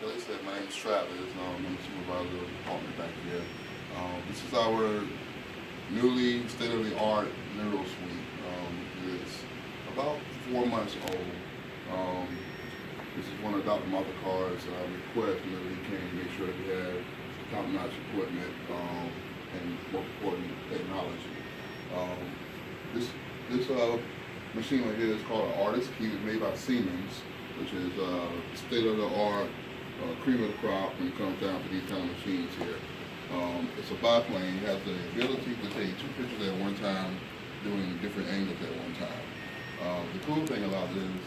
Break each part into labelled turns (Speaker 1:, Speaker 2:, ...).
Speaker 1: Like I said, my name is Travis. I'm the supervisor of the department back here. This is our newly state-of-the-art neuro suite. It's about 4 months old. This is one of Dr. Moftakhar's requests whenever he came to make sure that we had top-notch equipment and, most important, technology. This machine right here is called an Artist Key. It's made by Siemens, which is state-of-the-art, cream of the crop when it comes down to these kind of machines here. It's a biplane. It has the ability to take 2 pictures at one time, doing different angles at one time. The cool thing about this,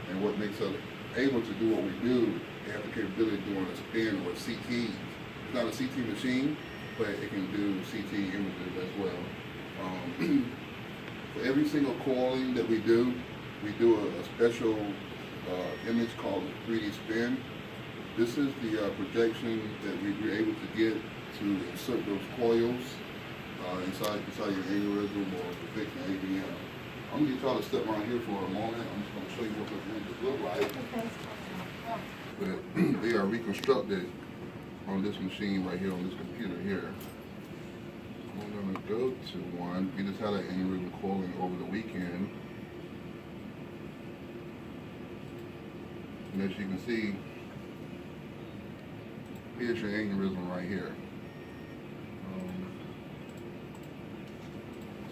Speaker 1: and what makes us able to do what we do, they have the capability of doing a spin or a CT. It's not a CT machine, but it can do CT images as well. For every single coiling that we do a special image called 3D spin. This is the projection that we were able to get to insert those coils inside your aneurysm or to fix an AVM. I'm going to get y'all to step around here for a moment. I'm just going to show you what those images look like. Okay. But they are reconstructed on this machine right here, on this computer here. I'm going to go to one. We just had an aneurysm coiling over the weekend. And as you can see, here's your aneurysm right here.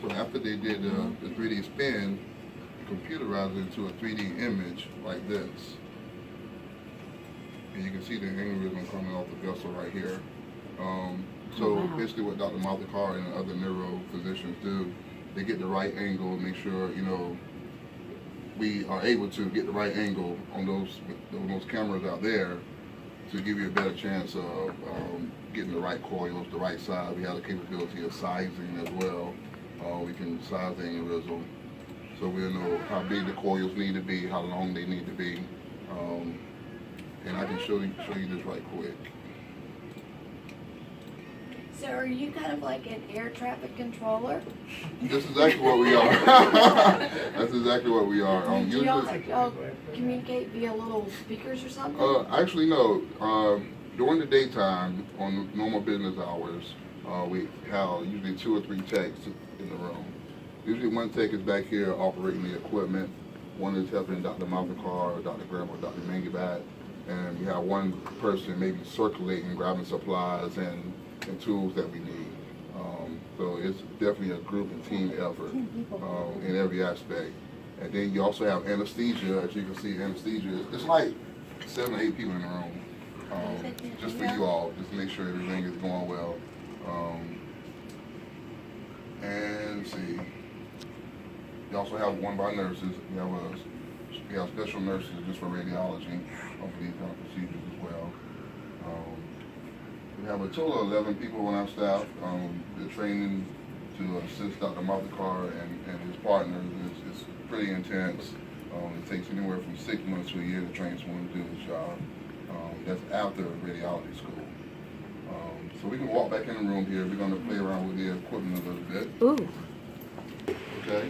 Speaker 1: So after they did the 3D spin, the computerized it into a 3D image like this. And you can see the aneurysm coming off the vessel right here. So basically what Dr. Moftakhar and other neuro physicians do, they get the right angle and make sure, you know, we are able to get the right angle on those cameras out there to give you a better chance of getting the right coils, the right size. We have the capability of sizing as well. We can size the aneurysm, so we'll know how big the coils need to be, how long they need to be, and I can show you this right quick.
Speaker 2: So are you kind of like an air traffic controller?
Speaker 1: That's exactly what we are. That's exactly what we are.
Speaker 2: Do y'all communicate via little speakers or something?
Speaker 1: Actually, no. During the daytime, on normal business hours, we have usually 2 or 3 techs in the room. Usually one tech is back here operating the equipment. One is helping Dr. Moftakhar, Dr. Graham, or Dr. Mangibat. And we have one person maybe circulating, grabbing supplies and tools that we need. So it's definitely a group and team effort in every aspect. And then you also have anesthesia. As you can see, anesthesia, it's like 7 or 8 people in the room. Just for you all, just to make sure everything is going well. And let's see, we also have one of our nurses. We have special nurses just for radiology for these kind of procedures as well. We have a total of 11 people on our staff. The training to assist Dr. Moftakhar and his partners is pretty intense. It takes anywhere from 6 months to a year to train someone to do this job. That's after radiology school. So we can walk back in the room here. We're going to play around with the equipment a little bit.
Speaker 2: Ooh.
Speaker 1: Okay.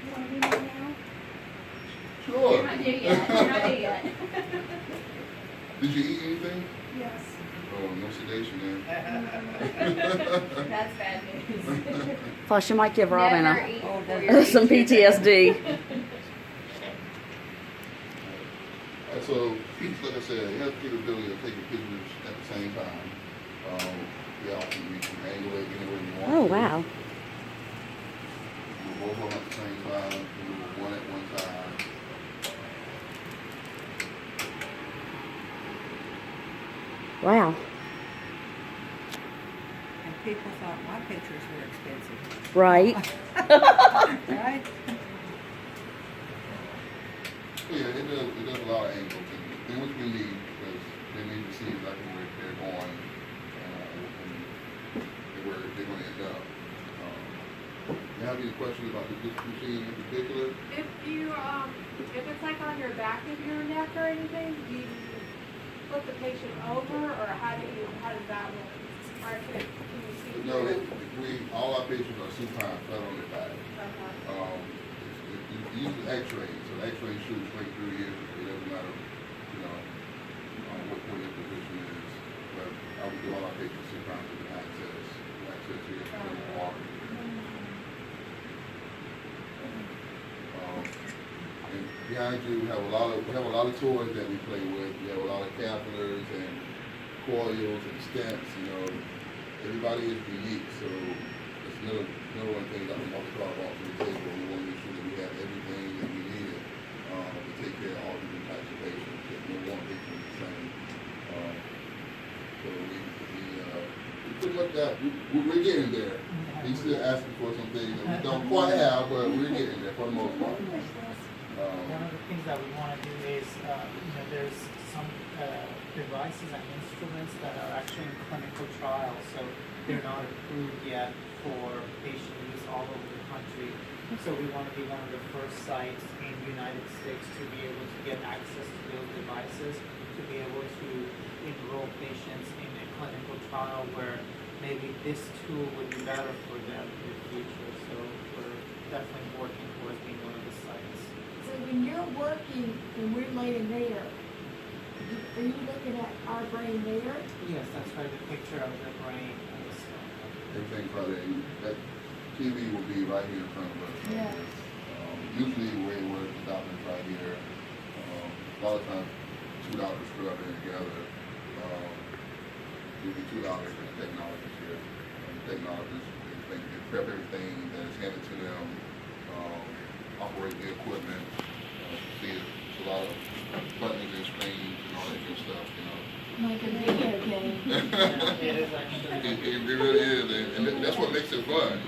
Speaker 2: You want to do that now?
Speaker 1: Sure.
Speaker 2: You're not due yet. You're not due yet.
Speaker 1: Did you eat anything?
Speaker 2: Yes.
Speaker 1: Oh, no sedation then.
Speaker 2: That's bad news.
Speaker 3: Plus, you might give Robin
Speaker 2: Never eat before you're
Speaker 3: some PTSD.
Speaker 1: So, like I said, it has the capability of taking pictures at the same time. We can angle it anywhere you want.
Speaker 3: Oh, wow.
Speaker 1: Move both of them at the same time. Move one at one time.
Speaker 3: Wow.
Speaker 4: And people thought my pictures were expensive.
Speaker 3: Right.
Speaker 4: Right?
Speaker 1: Yeah, it does a lot of angles. And which we need, because they need to see exactly where they're going and where they're going to end up. You have any questions about this machine in particular?
Speaker 5: If it's like on your back of your neck or anything, do you flip the patient over, or how does that work? Or can you see?
Speaker 1: No, all our patients are supine, flat on their back.
Speaker 5: Okay.
Speaker 1: You use X-ray, so the X-ray shoots straight through you. It doesn't matter, what your position is. But I would do all our patients sit down to the access here to the water. And behind you, we have a lot of toys that we play with. We have a lot of catheters and coils and stents. Everybody is unique, so it's another one thing that I'm about to talk about to the table. We want to make sure that we have everything that we need to take care of all different types of patients. That no one patient is the same. So we pretty much we're getting there. He's still asking for some things that we don't quite have, but we're getting there for the most part.
Speaker 6: One of the things that we want to do is, there's some devices and instruments that are actually in clinical trials, so they're not approved yet for patient use all over the country. So we want to be one of the first sites in the United States to be able to get access to those devices, to be able to enroll patients in a clinical trial where maybe this tool would be better for them in the future. So we're definitely working towards being one of the sites.
Speaker 2: So when you're working and we're laying there, are you looking at our brain there?
Speaker 6: Yes, that's right, the picture of the brain.
Speaker 1: Everything's right there. That TV will be right here in front of us.
Speaker 2: Yeah.
Speaker 1: Usually where it works, the doctor's right here. A lot of times, two doctors put up there together. Usually two doctors and a technologist here. The technologist, they prep everything that is handed to them, operate the equipment, see it's a lot of buttons and screens and all that good stuff,
Speaker 2: Like a video game.
Speaker 6: It is actually.
Speaker 1: It really is, and that's what makes it fun,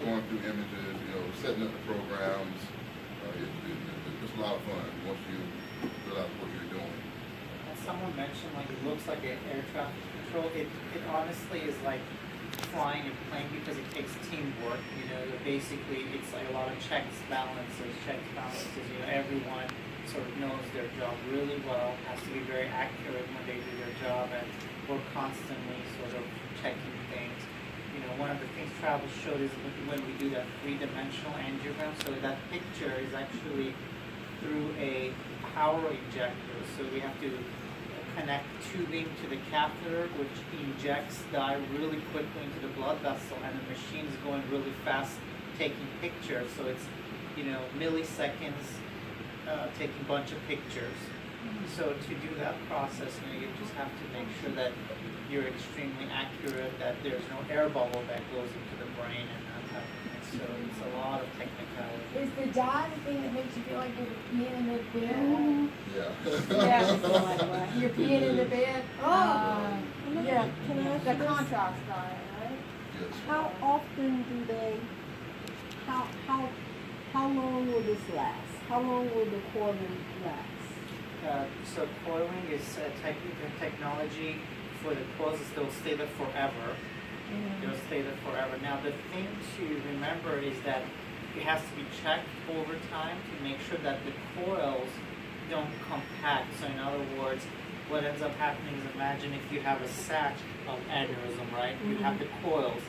Speaker 1: going through images, setting up the programs. It's a lot of fun once you realize what you're doing.
Speaker 6: As someone mentioned, it looks like an air traffic control. It honestly is like flying a plane because it takes teamwork. Basically it's like a lot of checks, balances. Everyone sort of knows their job really well, has to be very accurate when they do their job, and we're constantly sort of checking things. One of the things Travis showed is when we do that three-dimensional angiogram, so that picture is actually through a power injector, so we have to connect tubing to the catheter, which injects dye really quickly into the blood vessel, and the machine is going really fast taking pictures, so it's milliseconds taking a bunch of pictures. So to do that process, you just have to make sure that you're extremely accurate, that there's no air bubble that goes into the brain and that type of thing. So it's a lot of technicality.
Speaker 2: Is the dye the thing that makes you feel like you're peeing in the bed?
Speaker 1: Yeah.
Speaker 2: You're peeing in the bed? Oh! Yeah.
Speaker 7: Can I ask
Speaker 2: The
Speaker 7: you
Speaker 2: contrast dye, right?
Speaker 1: Yes.
Speaker 7: how often do they, how long will this last? How long will the coiling last?
Speaker 6: So coiling is technology for the coils. They'll stay there forever. They'll stay there forever. Now the thing to remember is that it has to be checked over time to make sure that the coils don't compact. So in other words, what ends up happening is, imagine if you have a sac of aneurysm, right? You have the coils,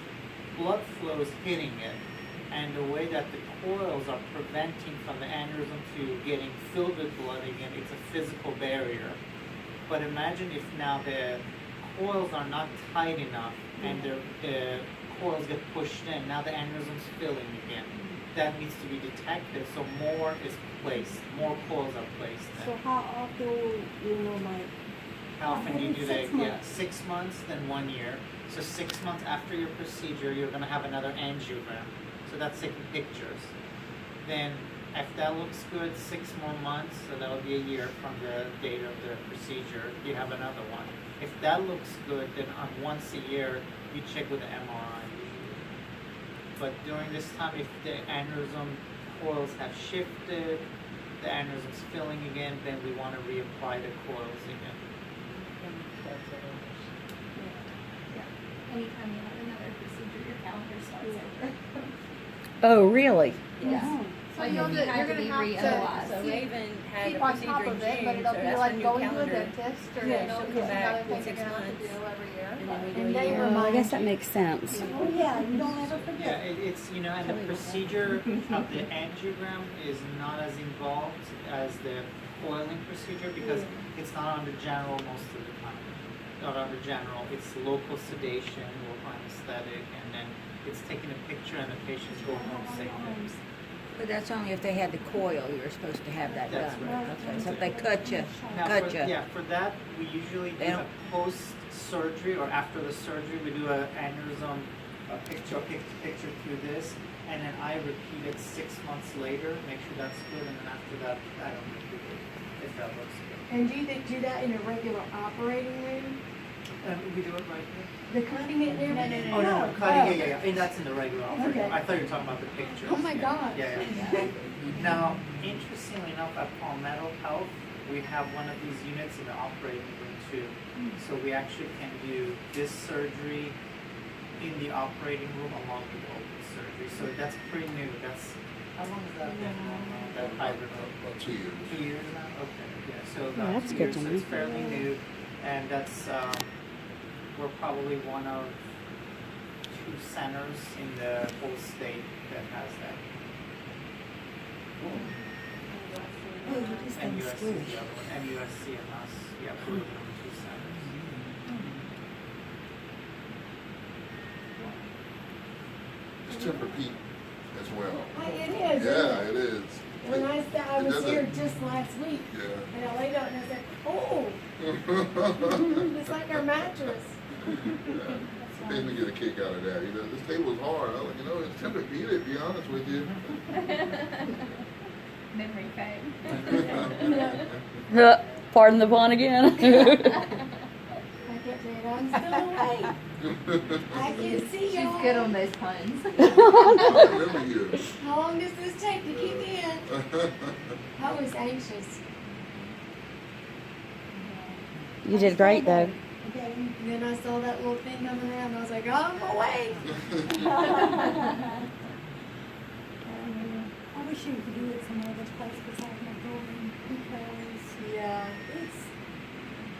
Speaker 6: blood flow is hitting it, and the way that the coils are preventing from the aneurysm to getting filled with blood again, it's a physical barrier. But imagine if now the coils are not tight enough and the coils get pushed in, now the aneurysm's filling again. That needs to be detected, so more is placed, more coils are placed then.
Speaker 7: So how often will you know
Speaker 6: How often do you do that?
Speaker 7: 6 months.
Speaker 6: Yeah, 6 months, then 1 year. So 6 months after your procedure, you're gonna have another angiogram. So that's taking pictures. Then, if that looks good, 6 more months, so that'll be a year from the date of the procedure, you have another one. If that looks good, then on once a year, you check with the MRI usually. But during this time, if the aneurysm coils have shifted, the aneurysm's filling again, then we want to reapply the coils again.
Speaker 5: Anytime you have another procedure, your calendar starts over.
Speaker 3: Oh, really?
Speaker 5: Yes.
Speaker 7: Oh.
Speaker 5: So you're gonna have to
Speaker 4: So Raven had a
Speaker 5: keep on
Speaker 4: procedure
Speaker 5: top
Speaker 4: in
Speaker 5: of it,
Speaker 4: June,
Speaker 5: but
Speaker 4: so
Speaker 5: it'll be
Speaker 4: that's
Speaker 5: like
Speaker 4: when your
Speaker 5: going to a
Speaker 4: calendar.
Speaker 5: dentist or,
Speaker 4: Yeah,
Speaker 5: you know,
Speaker 4: she'll
Speaker 5: because
Speaker 4: come
Speaker 5: another
Speaker 4: back
Speaker 5: thing
Speaker 4: in 6
Speaker 5: you're gonna have to
Speaker 4: months.
Speaker 5: do every year.
Speaker 4: And then we
Speaker 5: And
Speaker 4: do a
Speaker 5: they
Speaker 4: year.
Speaker 3: Well, I guess that makes sense.
Speaker 7: Oh, yeah, you don't ever
Speaker 6: Yeah,
Speaker 7: forget.
Speaker 6: it's, you know, and the procedure of the angiogram is not as involved as the coiling procedure because it's not under general most of the time. Not under general, it's local sedation, local anesthetic, and then it's taking a picture and the patients go home safe.
Speaker 4: But that's only if they had the coil, you were supposed to have that
Speaker 6: That's
Speaker 4: done.
Speaker 6: right.
Speaker 4: Okay, so if they cut you,
Speaker 6: Now,
Speaker 4: cut
Speaker 6: for,
Speaker 4: you.
Speaker 6: yeah, for that, we usually do
Speaker 4: They
Speaker 6: a
Speaker 4: don't-
Speaker 6: post-surgery or after the surgery, we do a aneurysm picture through this, and then I repeat it 6 months later, make sure that's good, and then after that, I don't repeat it, if that looks good.
Speaker 2: And do you think do that in a regular operating room?
Speaker 6: We do it right here?
Speaker 2: The cutting it and everything?
Speaker 6: Oh, no, cutting, yeah, and that's in the regular operating room.
Speaker 2: Okay.
Speaker 6: I thought you were talking about the pictures.
Speaker 2: Oh my gosh.
Speaker 6: Yeah. Now, interestingly enough, at Palmetto Health, we have one of these units in the operating room too. So we actually can do this surgery in the operating room along with open surgery. So that's pretty new. That's, how long has that been? That hybrid room?
Speaker 1: About 2 years.
Speaker 6: 2 years now? Okay, yeah, so
Speaker 3: Oh,
Speaker 6: about
Speaker 3: that's
Speaker 6: 2
Speaker 3: good
Speaker 6: years,
Speaker 3: to
Speaker 6: so
Speaker 3: know.
Speaker 6: it's fairly new. And that's, we're probably one of 2 centers in the whole state that has that.
Speaker 7: Oh, you just done
Speaker 6: MUSC is
Speaker 7: squish.
Speaker 6: the other one, MUSC and us, yeah, we're the number 2 centers.
Speaker 1: It's Tempur-Pedic as well.
Speaker 2: It is.
Speaker 1: Yeah, it is.
Speaker 2: When I said I
Speaker 1: It
Speaker 2: was
Speaker 1: doesn't-
Speaker 2: here just last week,
Speaker 1: Yeah.
Speaker 2: and I laid out and I said, oh, it's like our mattress.
Speaker 1: Yeah. Made me get a kick out of that. You know, this table's hard. I was like, you know, it's Tempur-Pedic, to be honest with you.
Speaker 5: Memory came.
Speaker 3: Pardon the pun again.
Speaker 2: I kept saying, I'm still awake. I can see
Speaker 5: She's
Speaker 2: y'all.
Speaker 5: good on those puns.
Speaker 1: I remember you.
Speaker 2: How long does this take to kick in? I was anxious.
Speaker 3: You did great though.
Speaker 2: Okay, and then I saw that little thing coming around, and I was like, I'm awake.
Speaker 7: I wish you could do it some other place besides my building because
Speaker 2: Yeah.
Speaker 7: it's